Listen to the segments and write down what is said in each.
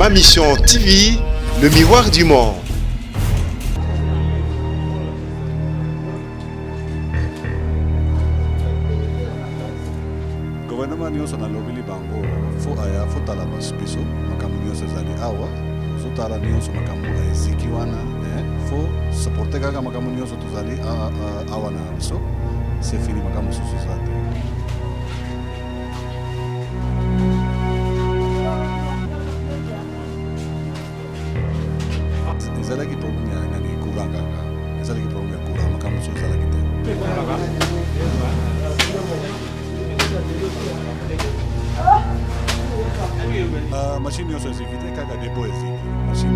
Ma Mission TV, le miroir du monde. Gouvernement nyonso na lobeli bango fo tala biso makambo nyonso ezali awa ozotala nyonso makambo eziki wana fo supporte kaka makambo nyonso tozali awa na biso c'est fini makambo mosusu eza te. Ezalaki problème ya nani courant kaka ezalaki problème ya courant makambo mosusu ezalaki te. Machine nyonso eziki te kaka depo eziki machine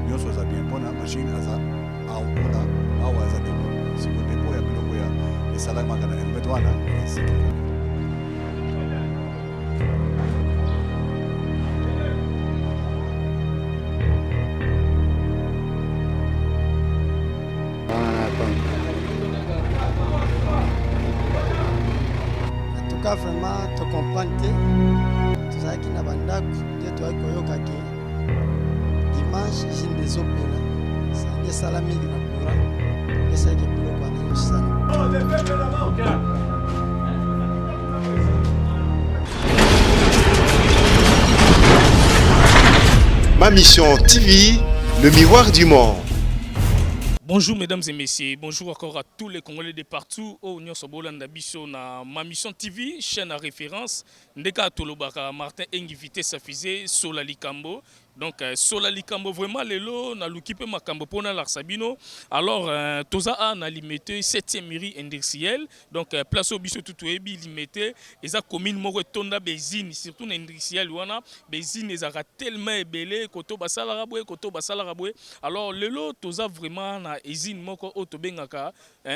nyonso eza bien mpona machine aza kuna awa eza depo siko depo ya biloko ya esalamaka na helmet wana eziki. Vraiment te comprendre te tozalaki na bandako nde toyaki koyoka ke dimanche usine ezopela sange esala mingi na courant esalaki biloko wana nyosana. Ma Mission TV, le miroir du monde. Bonjour mesdames et messieurs, bonjour encore à tous les Congolais de partout. Au Union Sobolanda Biso na Ma Mission TV, chaîne à référence. Ndeka Tolobaka Martin invité sa fusée Sola Likambo. Donc Sola Likambo vraiment lelo na lukipe makambo pona l'arsabino. Alors toza a na limité 7e mairie industrielle. Donc place au biso tout ebi limité eza commune moko tonda bezine surtout na industrielle wana bezine ezaka tellement ebelé koto basala rabwe koto basala rabwe. Alors lelo toza vraiment na ezine moko otobengaka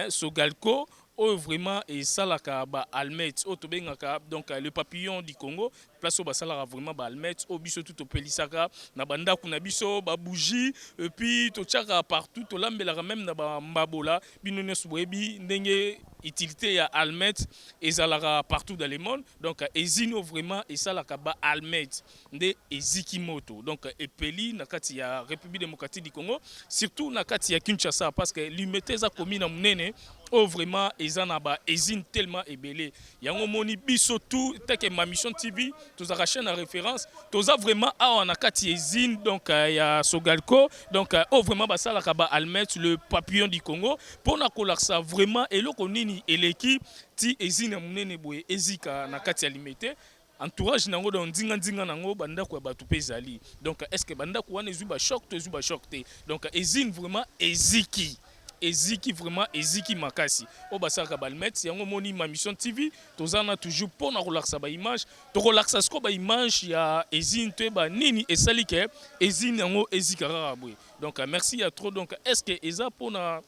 Sogalco oh vraiment et salaka ba almet otobengaka donc le papillon du Congo place au basala vraiment ba almet au biso tout opelisaka na banda kuna biso ba bougie et puis to tchaka partout to lambela même na ba mbabola binones webi ndenge utilité ya almet ezalaka partout dans le monde donc ezino vraiment et salaka ba almet nde eziki moto donc epeli na kati ya République démocratique du Congo surtout na kati ya Kinshasa parce que limité za commune munene oh vraiment ezana ba ezine tellement ebelé yango moni biso tout teke Ma Mission TV tous a chaîne à référence tous a vraiment a na kati ezine donc ya Sogalco donc oh vraiment ba sala ka ba almet le papillon du Congo pour na kolaksa vraiment eloko nini eleki ti ezine munene boye ezika na kati ya limité entourage nango don ndinga nango bandako ya batu pezali donc est-ce que bandako wana ezuba choc te donc ezine vraiment eziki vraiment eziki makasi o basaka balmet yango moni Ma Mission TV tozana toujours pour na relaxa ba image to relaxa sko ba image ya ezine te ba nini esali ke ezine yango ezikara boy donc merci à trop donc est-ce que eza pour na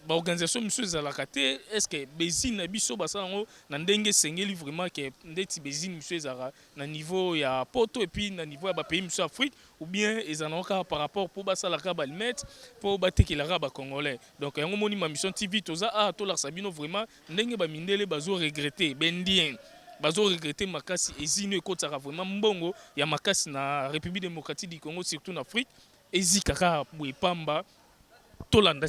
ba organisation monsieur Zalakate est-ce que bezine biso basango na ndenge sengeli vraiment que ndeti bezine monsieur Zara na niveau ya poto et puis na niveau ya ba pays monsieur Afrique ou bien ezanoka par rapport pour basalaka balmet pour batekela ba congolais donc yango moni Ma Mission TV toza a to la sabino vraiment ndenge ba mindele bazo regretter bendien bazo regretter makasi ezine ekotaka vraiment mbongo ya makasi na République démocratique du Congo surtout en Afrique ezikaka bwepamba tolanda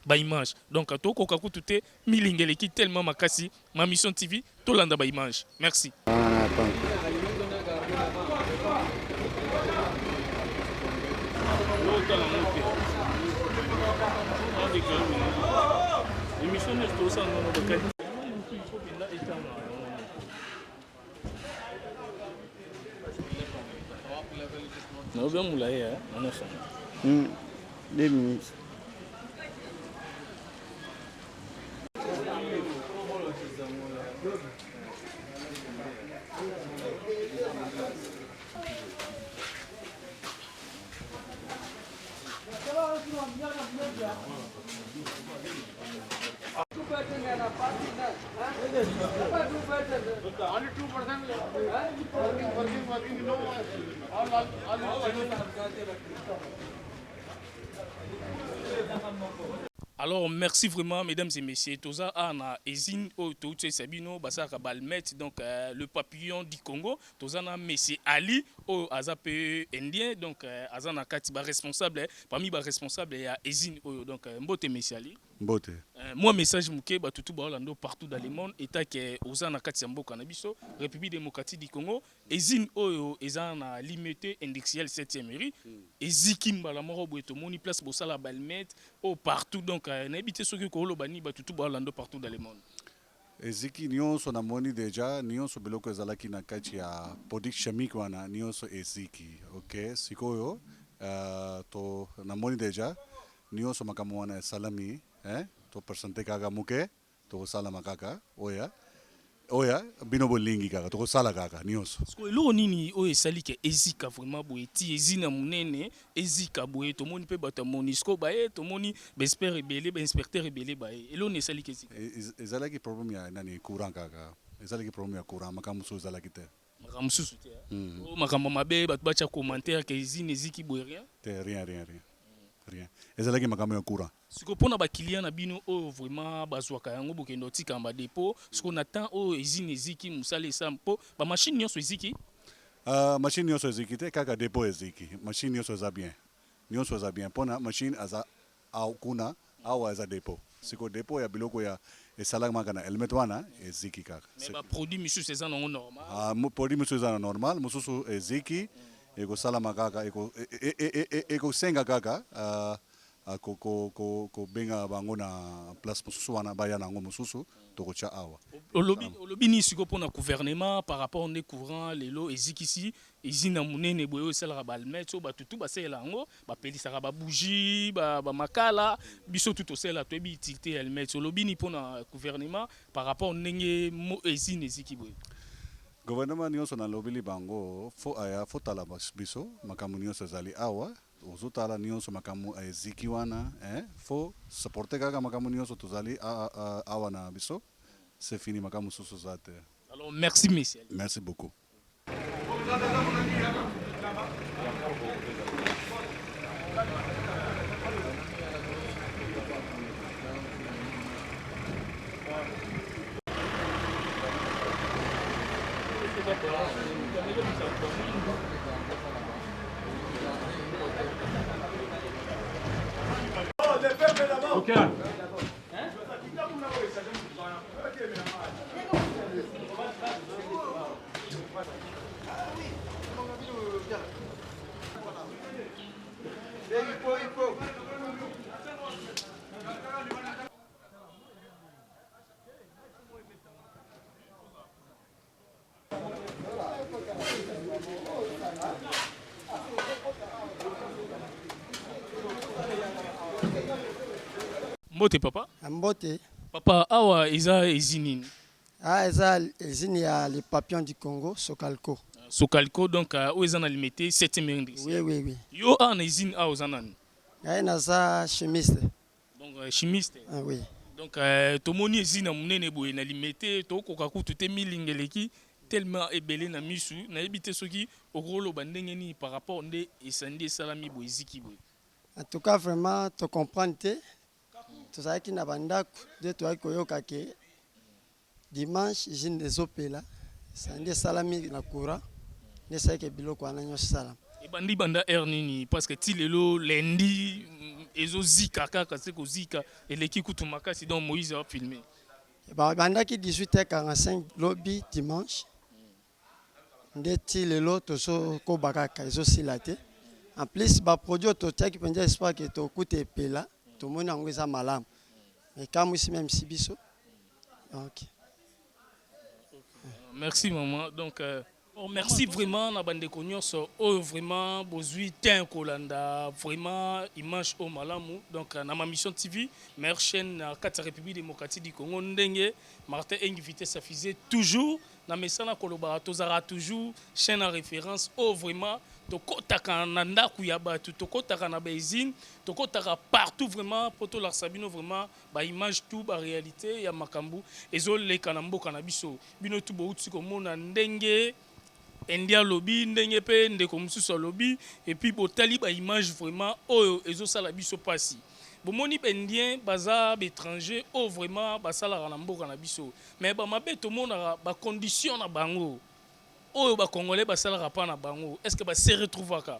ba image donc toko kakutu te milingeleki tellement makasi Ma Mission TV tolanda ba image merci. Non, bien moulay, hein, 2 minutes. Alors, merci vraiment, mesdames et messieurs. Toza Ana Ezine, Touche Sabino, Basaka Balmet, donc le papillon du Congo. Toza na Messie Ali, Azape Indien, donc Azana Katiba responsable, parmi les responsables, il y a Ezine, donc Mbote Messie Ali. Mbote. Moi, message mouké, tout Baolando partout dans le monde, état que Ozana Katiambo Canabiso, République démocratique du Congo, Ezine Oyo, Ezana limité indexiel 7e mairie, Ezikim Balamoro Bouetomoni, place Bossala Balmet, partout, donc, n'habitez ceux qui ont bani, tout Baolando partout dans le monde. Eziki nyonso na moni deja nyonso biloko ezalaki na kati ya produit chimique wana nyonso eziki. OK, sikoyo to na moni deja nyonso makambo wana salami, to persente kaka muke to sala makaka oya bino bolingi kaka to sala kaka nyonso. Parce que lo nini o esali ke ezika vraiment boye ti ezina munene ezika boye to moni pe bata monisco bae to moni bespère ebele ba inspecteur ebele bae elo ne esali ke ezika Ezalaki problem ya nani courant kaka. Ezalaki problem ya courant makambo so ezalaki te. makambo susu te o makambo mabe bato bacha commentaire ke ezine eziki boye rien Te rien. Ezalaki makambo ya courant. siko pona ba client na bino o vraiment bazwaka yango bokendo tika ba dépôt siko na temps o ezine eziki musale sampo ba machine nyonso eziki Machine nyonso eziki te kaka dépôt eziki. Machine nyonso eza bien. Nyonso eza bien. Pona machine aza kuna awa eza dépôt. Siko dépôt ya biloko ya esalaka maka na helmet wana eziki kaka. mais ba produit monsieur c'est ça non normal Produit mosusu eza na normal mosusu eziki ekosalama kaka ekosenga kaka kobenga bango na place mosusu wana baya nango mosusu tokotya awa. Olobi ni siko pona gouvernement par rapport au courant lelo ezikisi ezina munene boyo esalaka balmet ba tutu basela yango bapelisaka ba bougie ba makala biso tout osela to ebi utilité helmet olobi ni pona gouvernement par rapport ndenge mo ezine eziki boyo. Gouvernement nyonso na lobili bango fo tala biso makambo nyonso ezali awa ozotala nyonso makambo eziki wana fo supporter kaka makambo nyonso tozali awa na biso c'est fini makambo susu zate. Alors merci messieurs. Merci beaucoup. OK. Mbote papa. Mbote. Papa awa eza ezini. Eza ezini ya les papillons du Congo, Socalco. Socalco donc o eza na limité 7e mairie. Oui. Yo ana ezini a ozanani. Naza chimiste. Donc chimiste. Oui. Donc tomoni ezina munene boye na limité to koka kutu te milingeleki tellement ebelé na misu na ebité soki okolo bandenge ni par rapport nde esandi salami boye ziki boye. En tout cas vraiment to comprendre te. Tozalaki na bandako nde toyaki koyoka ke dimanche izine ezopela esandi esalami na courant nde esalaki biloko wana nyonso esalama. Ebandi banda air nini parce que ti lelo lendi ezozika kaka se kozika eleki kutu makasi donc Moïse a filmé. Bandaki 18h45 lobi dimanche nde ti lelo tozokoba kaka ezosila te. En plus baproduit totiaki mpenza espoir ke tokuta epela tomoni yango eza malamu mais kamwisi même si biso donc merci maman donc merci vraiment na bandeko nyonso oyo vraiment bozwi tin kolanda vraiment image au malamu donc na ma mission TV meilleure chaîne na kati ya République démocratique du Congo ndenge Martin Engi Vitesse affiché toujours na mesana koloba tozara toujours chaîne à référence au vraiment tokotaka na ndaku ya batu tokotaka na baizine tokotaka partout vraiment poto la sabino vraiment ba image tout ba réalité ya makambu ezoleka na mboka na biso bino tout bouti komona ndenge India lobby ndenge pe ndeko mususu lobby et puis botali ba image vraiment oyo ezosala biso pasi bomoni bendien baza étranger o vraiment basala na mboka na biso mais ba mabe to mona ba condition na bango o ba congolais basala pa na bango est-ce que ba se retrouvaka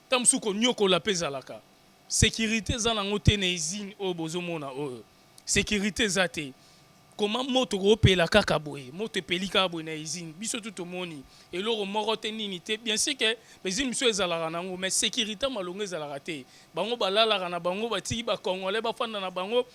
tamsu ko nyoko la pezalaka sécurité za na ngote na izine o bozo mona o sécurité zate comment moto opela kaka boye moto pelika boye na izine biso tout moni et loro moko te nini te bien sûr que bezine biso ezalaka nango mais sécurité malongo ezalaka te bango balalaka na bango batiki ba congolais bafanda na bango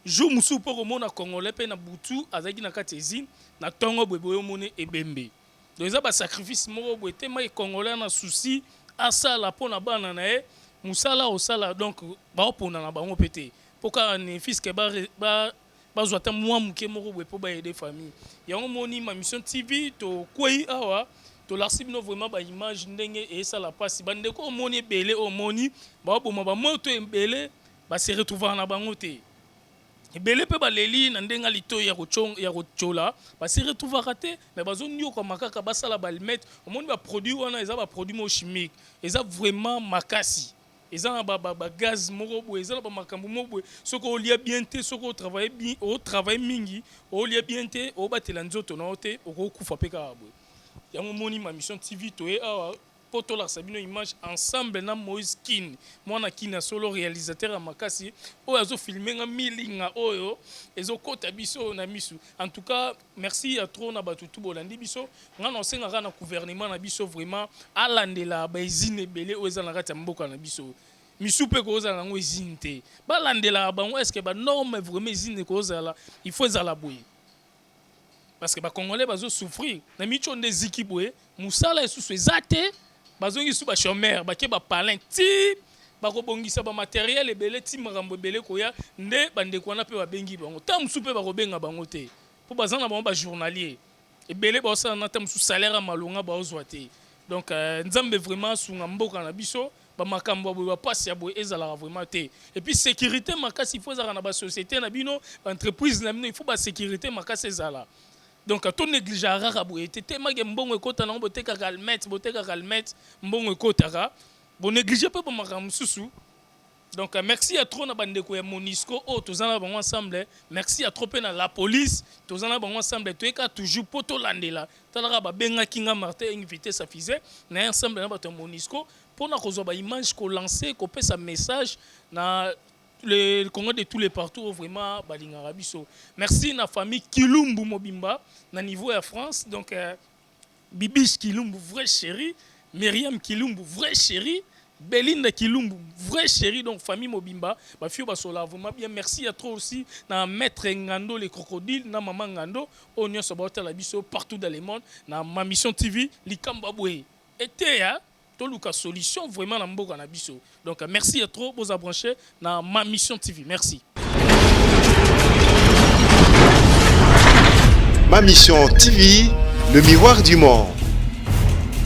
jour musu po komona congolais pe na butu azaki na kati izine na tongo boye boye mone ebembe donc eza ba sacrifice moko boye te mai congolais na souci asala pona bana na e musala osala donc baopona na bango pete poka ne fiske ba bazwa ta mwa muke moko boye po ba aider famille yango moni ma mission TV to kwei awa to larsi bino vraiment ba image ndenge e sala pasi bande ko moni belé o moni ba boma ba moto embele ba se retrouver na bango te ebele pe ba leli na ndenga lito ya kochola ba se retrouver raté mais bazo nyoko makaka ba sala ba mettre o moni ba produit wana eza ba produit mo chimique eza vraiment makasi ezana ba gaz moko boye ezana ba makambo moko boye soko olia bien te soko travailler bien o travail mingi olia bien te o batela nzoto na ote okufa pe ka boye yango moni ma mission TV to e awa poto la sabino image ensemble na Moïse Kin mwana kina solo réalisateur ya makasi oyo azo filmer nga milinga oyo ezo kota biso na misu en tout cas merci à trop na batutu bolandi biso nga na senga na gouvernement na biso vraiment alandela ba izine belé oyo za na kati ya mboka na biso misu pe ko za na ngo izine te balandela bango est-ce que ba norme vraiment izine ko za la il faut za la boye parce que ba congolais bazo souffrir na micho ndeziki boye musala esusu ezate bazongi su ba chômeur ba ke ba palin ti ba ko bongisa ba matériel ebele ti makambo ebele koya nde bande ko na pe ba bengi bango tam su pe ba ko benga bango te po bazana bango ba journalier ebele ba osana na tam su salaire malonga ba ozwa te donc nzambe vraiment sunga mboka na biso ba makambo ba passe ya boye ezala vraiment te et puis sécurité makasi il faut za na ba société na bino entreprise na bino il faut ba sécurité makasi ezala. Donc, à ton négligence, tu es un bon écoute, tu es un bon négligé pas pour ma sous. Donc, merci à trop na bande ko ya Monisco, oh, tous en ensemble. Merci à trop na la police, tous en ensemble. Tu es toujours poto landela. Tu as ba benga kinga Martin invité sa fille, na ensemble na ba Monisco pour na kozo ba image ko lancer, ko pe sa message na le Congo de tous les partout vraiment balinga rabiso. Merci na famille Kilumbu Mobimba na niveau ya France donc Bibiche Kilumbu vrai chéri, Myriam Kilumbu vrai chéri, Belinda Kilumbu vrai chéri donc famille Mobimba ba fio ba sola vraiment bien merci à trop aussi na maître Ngando les crocodiles na maman Ngando onyo so ba la biso partout dans le monde na ma mission TV likamba boye été ya toluka solution vraiment na mboka na biso. Donc merci à trop vous abrancher dans ma mission TV. Merci. Ma mission TV, le miroir du monde.